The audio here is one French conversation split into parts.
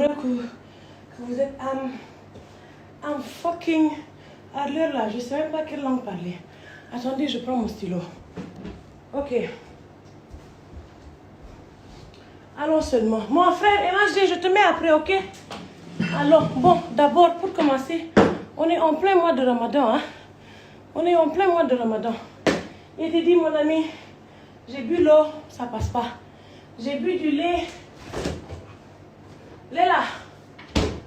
que vous êtes un fucking à l'heure là, je sais même pas quelle langue parler. Attendez, je prends mon stylo. Ok. Allons seulement. Mon frère, MHD, je te mets après, ok? Alors, bon, d'abord, pour commencer, on est en plein mois de Ramadan, hein? On est en plein mois de Ramadan. Il te dit, mon ami, j'ai bu l'eau, ça passe pas. J'ai bu du lait. Lait là.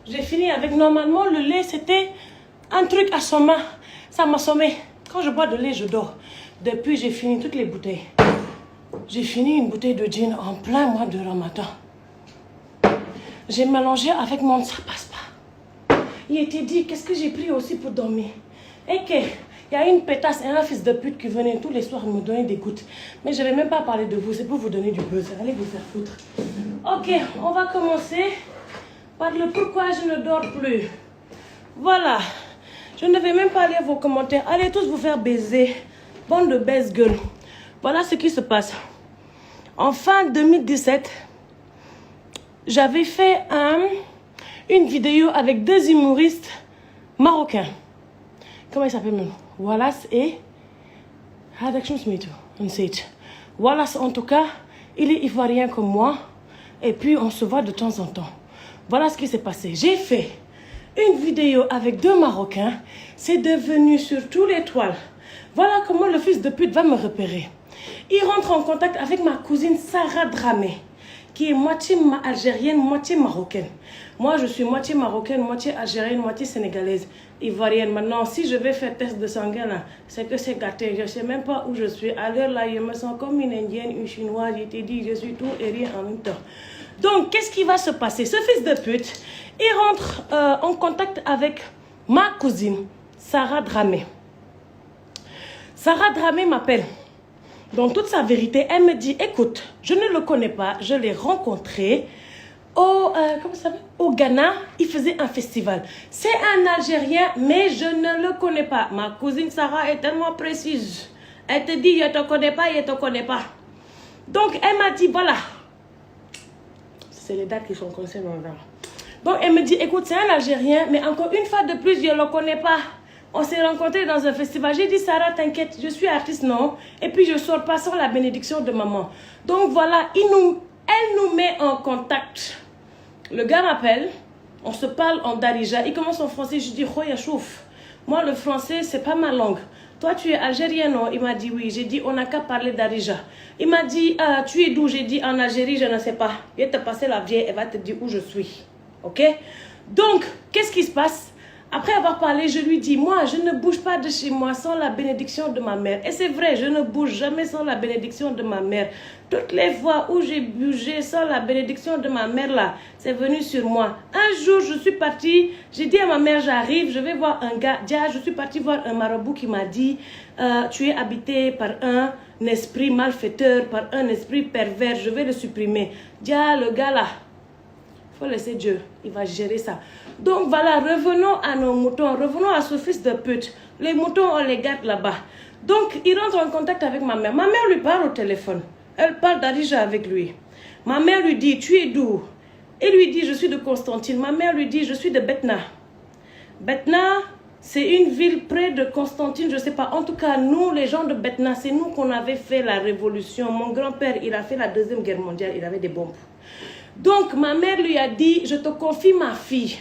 J'ai fini avec, normalement, le lait, c'était un truc assommant. Ça m'assommait. Quand je bois de lait, je dors. Depuis, j'ai fini toutes les bouteilles. J'ai fini une bouteille de gin en plein mois de Ramadan. J'ai mélangé avec mon... Ça passe pas. Il était dit, qu'est-ce que j'ai pris aussi pour dormir? Et que, il y a une pétasse et un fils de pute qui venait tous les soirs me donner des gouttes. Mais je ne vais même pas parler de vous, c'est pour vous donner du buzz. Allez vous faire foutre. Ok, on va commencer par le pourquoi je ne dors plus. Voilà. Je ne vais même pas lire vos commentaires. Allez tous vous faire baiser. Bande de baise-gueule. Voilà ce qui se passe. En fin 2017, j'avais fait une vidéo avec deux humoristes marocains. Comment ils s'appellent même? Wallace et... Wallace, en tout cas, il est ivoirien comme moi. Et puis, on se voit de temps en temps. Voilà ce qui s'est passé. J'ai fait une vidéo avec deux Marocains. C'est devenu sur tous les toiles. Voilà comment le fils de pute va me repérer. Il rentre en contact avec ma cousine Sarah Dramé, qui est moitié algérienne, moitié marocaine. Moi, je suis moitié marocaine, moitié algérienne, moitié sénégalaise, ivoirienne. Maintenant, si je vais faire test de sanguin, là, c'est que c'est gâté. Je ne sais même pas où je suis. À l'heure là, je me sens comme une indienne, une chinoise. Je t'ai dit, je suis tout et rien en même temps. Donc, qu'est-ce qui va se passer? Ce fils de pute, il rentre en contact avec ma cousine, Sarah Dramé. Sarah Dramé m'appelle. Dans toute sa vérité, elle me dit, écoute, je ne le connais pas, je l'ai rencontré au Ghana, il faisait un festival. C'est un Algérien, mais je ne le connais pas. Ma cousine Sarah est tellement précise. Elle te dit, je ne te connais pas, je ne te connais pas. Donc, elle m'a dit, voilà. C'est les dates qui sont concernées. Donc, elle me dit, écoute, c'est un Algérien, mais encore une fois de plus, je ne le connais pas. On s'est rencontrés dans un festival. J'ai dit, Sarah, t'inquiète, je suis artiste, non? Et puis, je ne sors pas sans la bénédiction de maman. Donc, voilà, elle nous met en contact. Le gars m'appelle, on se parle en darija. Il commence en français, je dis, Khoya chouf. Moi, le français, c'est pas ma langue. Toi, tu es algérien, non? Il m'a dit oui. J'ai dit, on n'a qu'à parler darija. Il m'a dit, tu es d'où? J'ai dit, en Algérie, je ne sais pas. Je vais te passer la vieille, elle va te dire où je suis. Ok? Donc, qu'est-ce qui se passe? Après avoir parlé, je lui dis, moi, je ne bouge pas de chez moi sans la bénédiction de ma mère. Et c'est vrai, je ne bouge jamais sans la bénédiction de ma mère. Toutes les fois où j'ai bougé sans la bénédiction de ma mère, là, c'est venu sur moi. Un jour, je suis partie, j'ai dit à ma mère, j'arrive, je vais voir un gars. Dia, je suis partie voir un marabout qui m'a dit, tu es habité par un esprit malfaiteur, par un esprit pervers, je vais le supprimer. Dia, le gars là, il faut laisser Dieu, il va gérer ça. Donc voilà, revenons à nos moutons, revenons à ce fils de pute. Les moutons, on les garde là-bas. Donc, il rentre en contact avec ma mère. Ma mère lui parle au téléphone. Elle parle d'Arija avec lui. Ma mère lui dit, tu es d'où? Il lui dit, je suis de Constantine. Ma mère lui dit, je suis de Betna. Betna, c'est une ville près de Constantine, je ne sais pas. En tout cas, nous, les gens de Betna, c'est nous qu'on avait fait la révolution. Mon grand-père, il a fait la Deuxième Guerre mondiale, il avait des bombes. Donc, ma mère lui a dit, je te confie ma fille.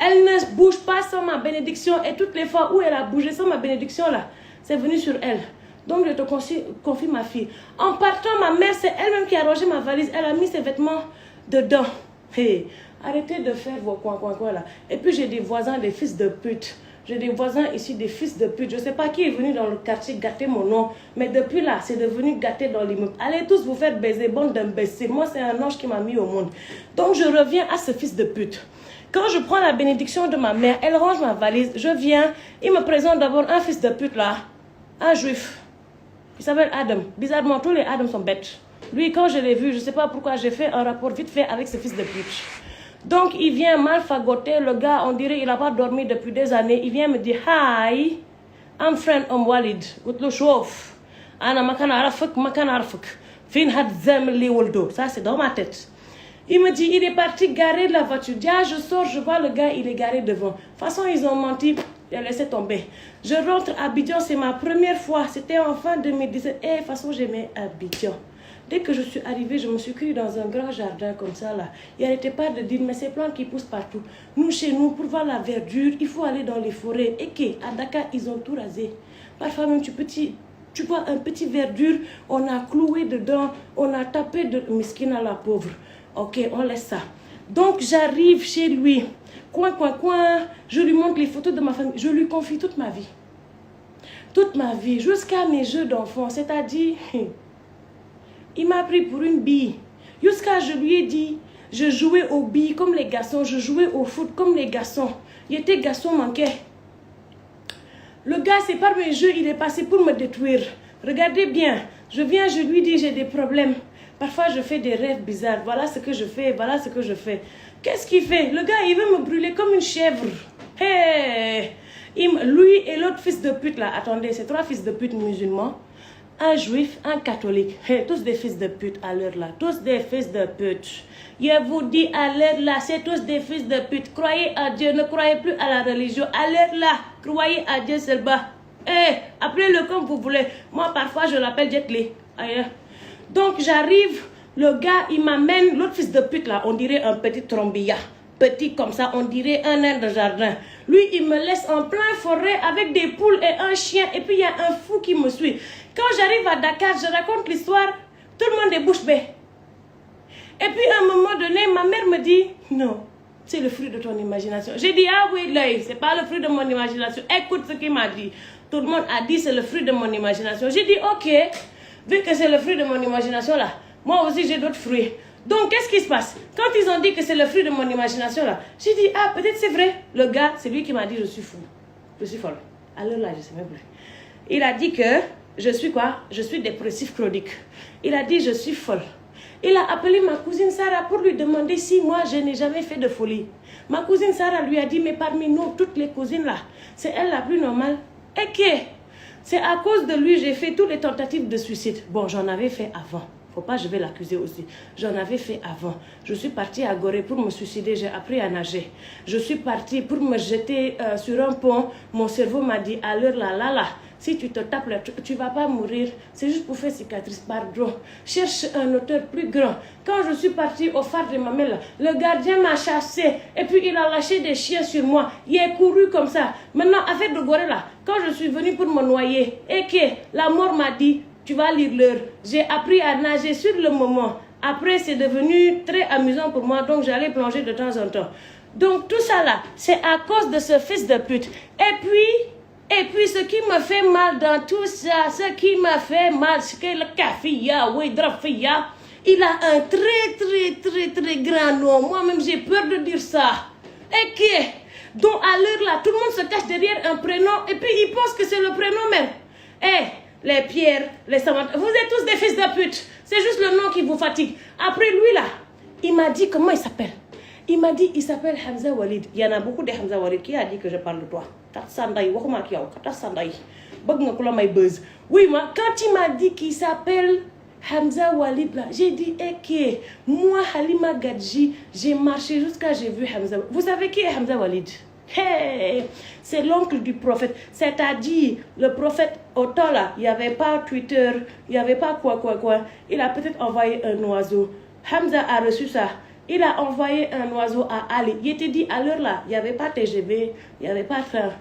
Elle ne bouge pas sans ma bénédiction. Et toutes les fois où elle a bougé sans ma bénédiction, là, c'est venu sur elle. Donc, je te confie ma fille. En partant, ma mère, c'est elle-même qui a rangé ma valise. Elle a mis ses vêtements dedans. Hey, arrêtez de faire vos coins là. Et puis, j'ai des voisins, des fils de pute. J'ai des voisins ici, des fils de pute. Je ne sais pas qui est venu dans le quartier gâter mon nom. Mais depuis là, c'est devenu gâter dans l'immeuble. Allez tous vous faire baiser, bande d'imbéciles. Moi, c'est un ange qui m'a mis au monde. Donc, je reviens à ce fils de pute. Quand je prends la bénédiction de ma mère, elle range ma valise, je viens, il me présente d'abord un fils de pute là, un juif. Il s'appelle Adam. Bizarrement, tous les Adam sont bêtes. Lui, quand je l'ai vu, je ne sais pas pourquoi, j'ai fait un rapport vite fait avec ce fils de pute. Donc, il vient mal fagoter, le gars, on dirait, il n'a pas dormi depuis des années. Il vient me dire, hi, I'm friend Walid. Goutlo chouf. Ana makana arafuk, makana arafuk. Fin had zem li woldo. Ça, c'est dans ma tête. Il me dit, il est parti garer la voiture. Ah, je sors, je vois le gars, il est garé devant. De toute façon, ils ont menti. J'ai laissé tomber. Je rentre à Abidjan, c'est ma première fois. C'était en fin 2017. Et de toute façon, j'aimais Abidjan. Dès que je suis arrivée, je me suis cueillie dans un grand jardin comme ça, là. Il n'arrêtait pas de dire, mais ces plantes qui poussent partout. Nous, chez nous, pour voir la verdure, il faut aller dans les forêts. Et qu'à Dakar, ils ont tout rasé. Parfois même, tu vois un petit verdure, on a cloué dedans, on a tapé de miskin à la pauvre. Ok, on laisse ça. Donc, j'arrive chez lui. Coin, je lui montre les photos de ma famille. Je lui confie toute ma vie. Toute ma vie, jusqu'à mes jeux d'enfant. C'est-à-dire... Il m'a pris pour une bille. Jusqu'à je lui ai dit, je jouais aux billes comme les garçons, je jouais au foot comme les garçons. Il était garçon manqué. Le gars, c'est par mes jeux, il est passé pour me détruire. Regardez bien, je viens, je lui dis, j'ai des problèmes. Parfois, je fais des rêves bizarres. Voilà ce que je fais, voilà ce que je fais. Qu'est-ce qu'il fait? Le gars, il veut me brûler comme une chèvre. Hey! Lui et l'autre fils de pute, là, attendez, c'est 3 fils de pute musulmans. Un juif, un catholique. Hey, tous des fils de pute à l'heure là. Tous des fils de pute. Je vous dis à l'heure là, c'est tous des fils de pute. Croyez à Dieu, ne croyez plus à la religion. À l'heure là, croyez à Dieu seulement. Hey, appelez-le comme vous voulez. Moi, parfois, je l'appelle Jet Li. Donc, j'arrive, le gars, il m'amène, l'autre fils de pute là, on dirait un petit trombilla. Petit comme ça, on dirait un nain de jardin. Lui, il me laisse en plein forêt avec des poules et un chien. Et puis, il y a un fou qui me suit. Quand j'arrive à Dakar, je raconte l'histoire. Tout le monde est bouche bée. Et puis, à un moment donné, ma mère me dit, non, c'est le fruit de ton imagination. J'ai dit, ah oui, l'œil, c'est pas le fruit de mon imagination. Écoute ce qu'il m'a dit. Tout le monde a dit, c'est le fruit de mon imagination. J'ai dit, ok, vu que c'est le fruit de mon imagination là, moi aussi, j'ai d'autres fruits. Donc, qu'est-ce qui se passe? Quand ils ont dit que c'est le fruit de mon imagination là, j'ai dit, ah, peut-être c'est vrai. Le gars, c'est lui qui m'a dit, je suis fou. Je suis folle. Alors là, je ne sais même plus. Il a dit que, je suis quoi? Je suis dépressif chronique. Il a dit, je suis folle. Il a appelé ma cousine Sarah pour lui demander si moi, je n'ai jamais fait de folie. Ma cousine Sarah lui a dit, mais parmi nous, toutes les cousines là, c'est elle la plus normale. Et que, c'est à cause de lui, j'ai fait toutes les tentatives de suicide. Bon, j'en avais fait avant. Faut pas, je vais l'accuser aussi. J'en avais fait avant. Je suis partie à Gorée pour me suicider. J'ai appris à nager. Je suis partie pour me jeter sur un pont. Mon cerveau m'a dit, à l'heure là, si tu te tapes là, tu vas pas mourir. C'est juste pour faire cicatrice. Pardon. Cherche un auteur plus grand. Quand je suis partie au phare de ma mère, le gardien m'a chassé. Et puis il a lâché des chiens sur moi. Il est couru comme ça. Maintenant, affaire de Gorée là, quand je suis venue pour me noyer, et que la mort m'a dit, tu vas lire l'heure. J'ai appris à nager sur le moment. Après, c'est devenu très amusant pour moi. Donc, j'allais plonger de temps en temps. Donc, tout ça là, c'est à cause de ce fils de pute. Et puis, ce qui me fait mal dans tout ça, ce qui m'a fait mal, c'est que le kafia, oui, drafia, il a un très grand nom. Moi-même, j'ai peur de dire ça. Et que, donc, à l'heure là, tout le monde se cache derrière un prénom. Et puis, il pense que c'est le prénom même. Les Pierre, les Samantha, vous êtes tous des fils de pute. C'est juste le nom qui vous fatigue. Après lui là, il m'a dit comment il s'appelle. Il m'a dit il s'appelle Hamza Walid. Il y en a beaucoup de Hamza Walid qui a dit que je parle de toi. Oui, moi, quand il m'a dit qu'il s'appelle Hamza Walid là, j'ai dit ok, moi Halima Gadji, j'ai marché jusqu'à j'ai vu Hamza. Vous savez qui est Hamza Walid? Hey, c'est l'oncle du prophète. C'est-à-dire, le prophète, au temps là, il n'y avait pas Twitter, il n'y avait pas quoi. Il a peut-être envoyé un oiseau. Hamza a reçu ça. Il a envoyé un oiseau à Ali. Il était dit, à l'heure là, il n'y avait pas TGV, il n'y avait pas train.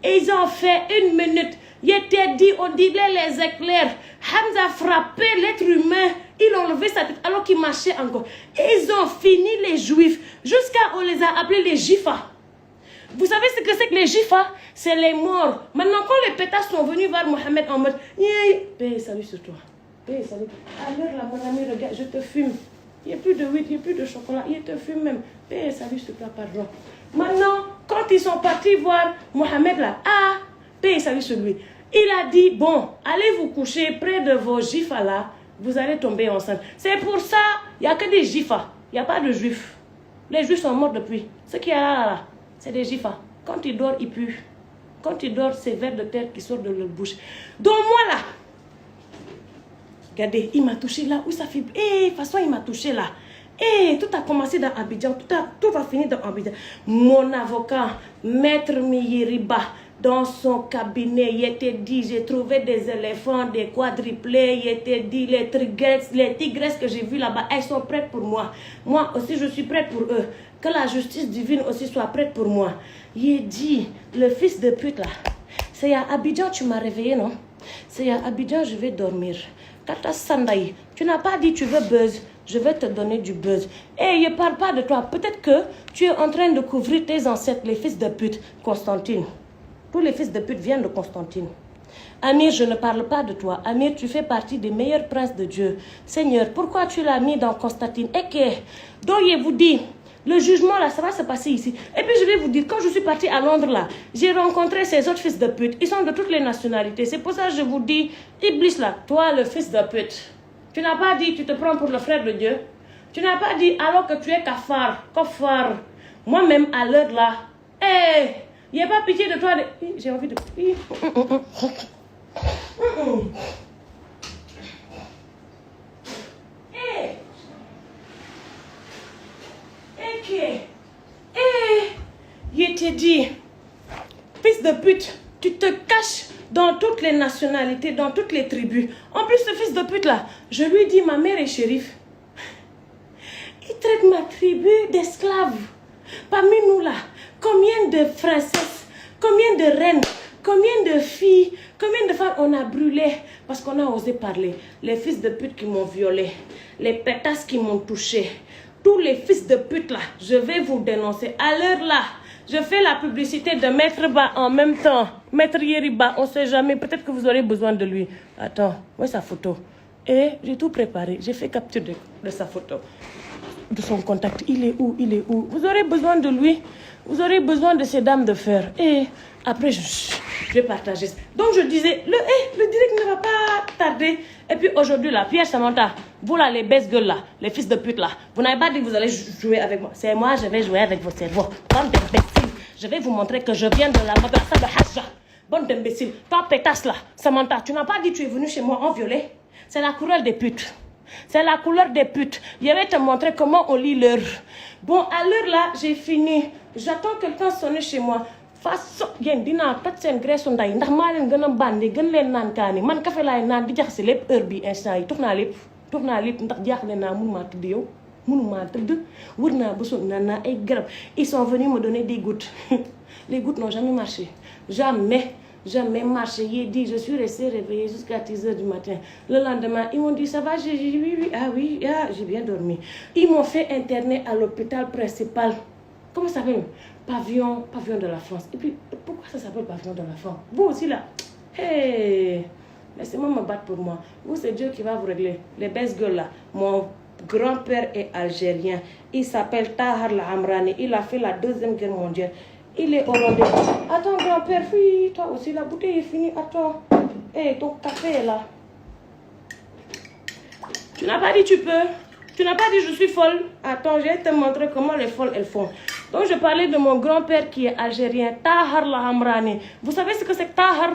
Et ils ont fait 1 minute. Il était dit, on dirait les éclairs. Hamza frappait l'être humain. Il a enlevé sa tête alors qu'il marchait encore. Et ils ont fini les juifs. Jusqu'à on les a appelés les Jifa. Vous savez ce que c'est que les Jifa? C'est les morts. Maintenant, quand les pétasses sont venus voir Mohamed en mode, paix et salut sur toi. Paix et salut. Alors là, mon ami, regarde, je te fume. Il n'y a plus de huîtres, il n'y a plus de chocolat. Il te fume même. Paix et salut sur toi, pardon. Maintenant, quand ils sont partis voir Mohamed là, paix et salut sur lui. Il a dit, bon, allez vous coucher près de vos Jifa là, vous allez tomber enceinte. C'est pour ça, il n'y a que des Jifa. Il n'y a pas de juifs. Les juifs sont morts depuis. Ce qui est là. C'est des Jifa. Quand ils dorment, ils puent. Quand ils dorment, c'est vers de terre qui sort de leur bouche. Donc moi là, regardez, il m'a touché là où ça fait. De toute façon, il m'a touché là. Et tout a commencé dans Abidjan, tout va finir dans Abidjan. Mon avocat, Maître Miyiriba, dans son cabinet, il était dit, j'ai trouvé des éléphants, des quadruplés, il était dit, les tigresses que j'ai vues là-bas, elles sont prêtes pour moi. Moi aussi, je suis prête pour eux. Que la justice divine aussi soit prête pour moi. Il dit, le fils de pute là, c'est à Abidjan, tu m'as réveillé, non? C'est à Abidjan, je vais dormir. Kata Sandaï, tu n'as pas dit tu veux buzz, je vais te donner du buzz. Et je ne parle pas de toi. Peut-être que tu es en train de couvrir tes ancêtres, les fils de pute. Constantine. Tous les fils de pute viennent de Constantine. Amir, je ne parle pas de toi. Amir, tu fais partie des meilleurs princes de Dieu. Seigneur, pourquoi tu l'as mis dans Constantine? Et que, donc je vous dis, le jugement là, ça va se passer ici. Et puis je vais vous dire, quand je suis partie à Londres là, j'ai rencontré ces autres fils de pute. Ils sont de toutes les nationalités. C'est pour ça que je vous dis, Iblis là, toi le fils de pute. Tu n'as pas dit, tu te prends pour le frère de Dieu. Tu n'as pas dit, alors que tu es kafar. Moi-même, à l'heure là, il n'y a pas pitié de toi. J'ai envie de... Je t'ai dit, fils de pute, tu te caches dans toutes les nationalités, dans toutes les tribus. En plus, ce fils de pute là, je lui dis, ma mère est shérif. Il traite ma tribu d'esclaves. Parmi nous là, combien de princesses, combien de reines, combien de filles, combien de femmes on a brûlées parce qu'on a osé parler. Les fils de pute qui m'ont violé, les pétasses qui m'ont touché, tous les fils de pute là, je vais vous dénoncer. À l'heure là, je fais la publicité de Maître Ba en même temps. Maître Yeriba, on ne sait jamais, peut-être que vous aurez besoin de lui. Attends, où est sa photo? Et j'ai tout préparé, j'ai fait capture de sa photo, de son contact. Il est où? Il est où? Vous aurez besoin de lui, vous aurez besoin de ces dames de fer. Et après, je vais partager. Donc je disais, le direct ne va pas tarder. Et puis aujourd'hui, là, Pierre Samantha, vous là, les best girls là, les fils de pute là, vous n'avez pas dit que vous allez jouer avec moi. C'est moi, je vais jouer avec vos cerveaux. Bande d'imbéciles. Je vais vous montrer que je viens de la madrasa de Hajja. Bande d'imbéciles. Toi, pétasse là, Samantha, tu n'as pas dit que tu es venu chez moi en violet. C'est la couleur des putes. C'est la couleur des putes. Je vais te montrer comment on lit l'heure. Bon, à l'heure là, j'ai fini. J'attends quelqu'un sonner chez moi. Façon, yéen dinaa toj seen graisse nday ndax maa leen gën a bandi gën leen naan kaani man café laay naan di jaxase lépp heure bi instant yi tux naa lépp ndax jaaxle naa mënumaa tëdd yow mënumaa tëdd wër naa ba sonn naan naa ay garab. Ils sont venus me donner des gouttes. Les gouttes n'ont jamais marché. Jamais marché. J'ai dit, je suis restée réveillée jusqu'à 10h du matin. Le lendemain, ils m'ont dit, ça va? J'ai dit, oui, j'ai bien dormi. Ils m'ont fait interner à l'hôpital principal. Comment ça s'appelle? Pavillon de la France. Et puis, pourquoi ça s'appelle pavillon de la France? Vous aussi là, hey, laissez-moi me battre pour moi. Vous, c'est Dieu qui va vous régler. Les best girls là, mon grand-père est algérien. Il s'appelle Tahar Al-Amrani. Il a fait la 2e guerre mondiale. Il est hollandais. Attends, grand-père, oui, toi aussi, la bouteille est finie. Attends, hey, ton café est là. Tu n'as pas dit tu peux. Tu n'as pas dit je suis folle. Attends, je vais te montrer comment les folles elles font. Donc je parlais de mon grand-père qui est algérien, Tahar Al-Amrani. Vous savez ce que c'est que Tahar?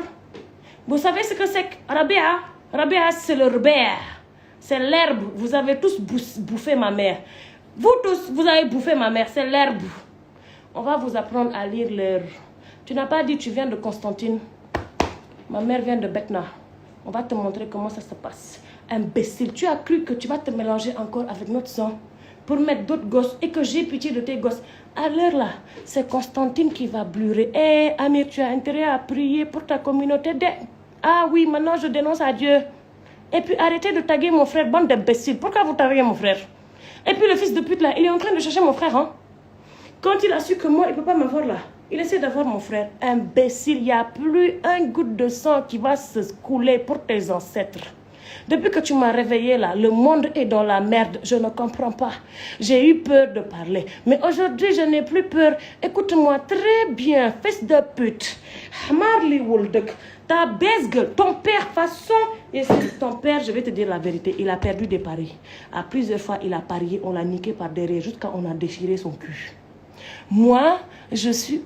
Vous savez ce que c'est que Rabia? Rabia, c'est le rebère. C'est l'herbe. Vous avez tous bouffé ma mère. Vous tous, vous avez bouffé ma mère. C'est l'herbe. On va vous apprendre à lire l'herbe. Tu n'as pas dit tu viens de Constantine. Ma mère vient de Betna. On va te montrer comment ça se passe. Imbécile, tu as cru que tu vas te mélanger encore avec notre sang pour mettre d'autres gosses et que j'ai pitié de tes gosses. À l'heure là, c'est Constantine qui va blurer. Eh, Amir, tu as intérêt à prier pour ta communauté. Ah oui, maintenant je dénonce à Dieu. Et puis arrêtez de taguer mon frère, bande d'imbéciles. Pourquoi vous taguez mon frère? Et puis le fils de pute là, il est en train de chercher mon frère. Hein? Quand il a su que moi, il ne peut pas m'avoir là, il essaie d'avoir mon frère. Imbécile, il n'y a plus un goutte de sang qui va se couler pour tes ancêtres. Depuis que tu m'as réveillé là, le monde est dans la merde. Je ne comprends pas. J'ai eu peur de parler. Mais aujourd'hui, je n'ai plus peur. Écoute-moi très bien, fils de pute. Marley Woldek, ta baisse gueule, ton père, façon. Et c'est ton père, je vais te dire la vérité, il a perdu des paris. À plusieurs fois, il a parié, on l'a niqué par derrière jusqu'à on a déchiré son cul. Moi, je suis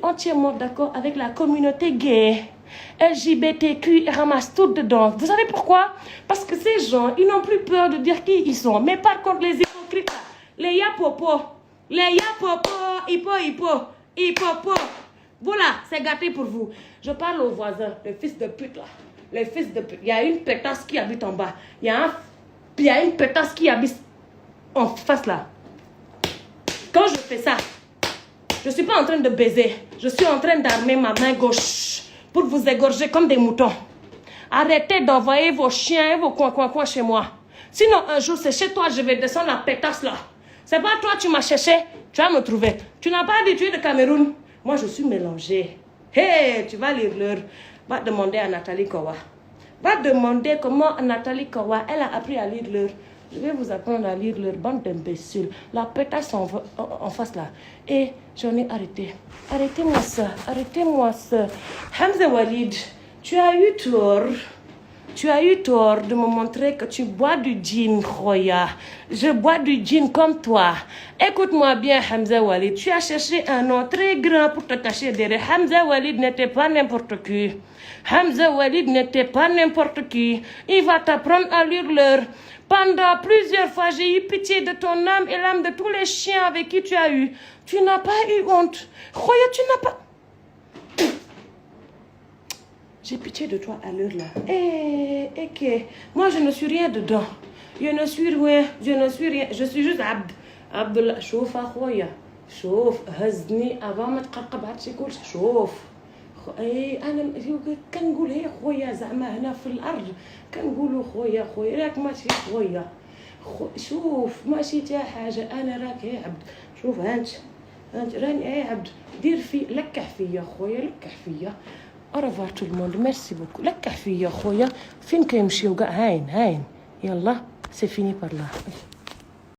entièrement d'accord avec la communauté gay. LGBTQ, ils ramassent tout dedans. Vous savez pourquoi? Parce que ces gens, ils n'ont plus peur de dire qui ils sont. Mais par contre, les Les yapopo. Les yapopo. Hippo. Voilà, c'est gâté pour vous. Je parle aux voisins, le fils de pute là. Le fils de pute. Il y a une pétasse qui habite en bas. Il y a une pétasse qui habite en face là. Quand je fais ça, je ne suis pas en train de baiser. Je suis en train d'armer ma main gauche pour vous égorger comme des moutons. Arrêtez d'envoyer vos chiens et vos coins chez moi. Sinon, un jour, c'est chez toi, je vais descendre la pétasse là. C'est pas toi, tu m'as cherché, tu vas me trouver. Tu n'as pas dit tu es de Cameroun. Moi, je suis mélangée. Hey, tu vas lire l'heure. Va demander à Nathalie Kowa. Va demander comment Nathalie Kowa, elle a appris à lire l'heure. Je vais vous apprendre à lire leur bande d'imbéciles. La pétasse en face là. Et j'en ai arrêté. Arrêtez-moi ça. Arrêtez-moi ça. Hamza Walid, tu as eu tort. Tu as eu tort de me montrer que tu bois du gin, Khoya. Je bois du gin comme toi. Écoute-moi bien, Hamza Walid. Tu as cherché un nom très grand pour te cacher derrière. Hamza Walid n'était pas n'importe qui. Hamza Walid n'était pas n'importe qui. Il va t'apprendre à lire l'heure. Pendant plusieurs fois, j'ai eu pitié de ton âme et l'âme de tous les chiens avec qui tu as eu. Tu n'as pas eu honte. Khoya, tu n'as pas... J'ai pitié de toi à l'heure là. Moi, je ne suis rien dedans. Je ne suis rien. Je suis juste Abd. Abdullah. شوف أخويا. شوف هزني avant ما تقرقب هاد شي كلشي. شوف. أنا كنقول هي خويا زعما هنا في الأرض كنقولوا خويا راك ماشي خويا. شوف ماشي تا حاجة أنا راك يا عبد. شوف هانت راني يا عبد دير في لكح فيا خويا لكح فيا. Au revoir tout le monde, merci beaucoup. La café, khoya, fin que m'chio ga hain. Yallah, c'est fini par là.